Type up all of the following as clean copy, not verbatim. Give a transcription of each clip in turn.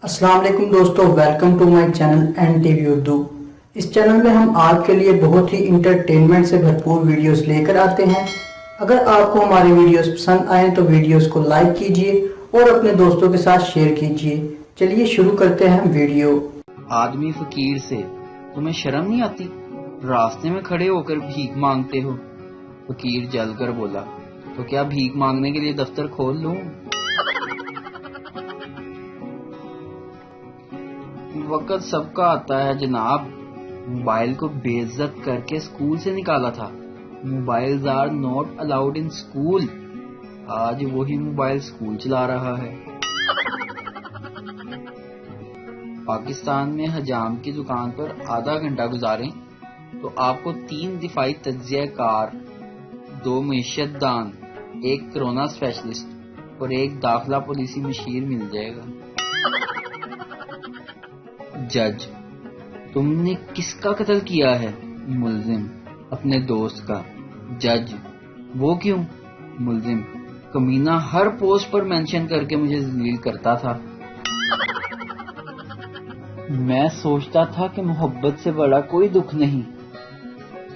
अस्सलाम वालेकुम दोस्तों, welcome to my channel N TV Urdu. इस चैनल में हम आपके लिए बहुत ही इंटरटेनमेंट से भरपूर वीडियोस लेकर आते हैं। अगर आपको हमारे वीडियोस पसंद आए तो वीडियोस को लाइक कीजिए और अपने दोस्तों के साथ शेयर कीजिए। चलिए शुरू करते हैं वीडियो। आदमी फकीर से, तुम्हें शर्म नहीं आती? रास्ते में खड़े होकर भीख मांगते हो। फकीर जलकर बोला, तो क्या भीख मांगने के लिए दफ्तर खोल लूं? वक्त सबका आता है जनाब। मोबाइल को बेइज्जत करके स्कूल से निकाला था। Mobiles are not allowed in school. आज वही मोबाइल स्कूल चला रहा है। पाकिस्तान में हजाम की दुकान पर आधा घंटा गुजारें तो आपको 3 दिफाई तज्जिया कार, 2 मईशत दान, 1 कोरोना स्पेशलिस्ट और 1 दाखिला पॉलिसी मशीर मिल जाएगा। जज, तुमने किसका कत्ल किया है? मुल्जिम, अपने दोस्त का। जज, वो क्यों? मुल्जिम, कमीना हर पोस्ट पर मेंशन करके मुझे जलील करता था। मैं सोचता था कि मोहब्बत से बड़ा कोई दुख नहीं,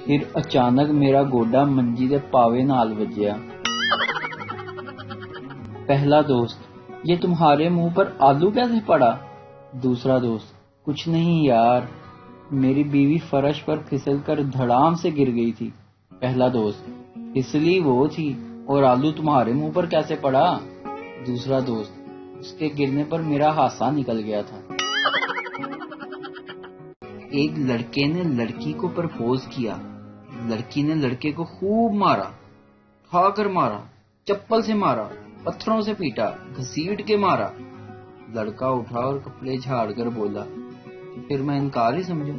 फिर अचानक मेरा गोडा मंजी दे पावे नाल वजया। पहला दोस्त, ये तुम्हारे मुंह पर आलू कैसे पड़ा? दूसरा दोस्त, कुछ नहीं यार, मेरी बीवी फर्श पर फिसल कर धड़ाम से गिर गई थी। पहला दोस्त, इसलिए वो थी और आलू तुम्हारे मुंह पर कैसे पड़ा? दूसरा दोस्त, उसके गिरने पर मेरा हासा निकल गया था। एक लड़के ने लड़की को प्रपोज किया। लड़की ने लड़के को खूब मारा, उठाकर मारा, चप्पल से मारा, पत्थरों से पीटा, घसीट के मारा। लड़का उठा और कपड़े झाड़ कर बोला, फिर मैं इनकार ही समझूं?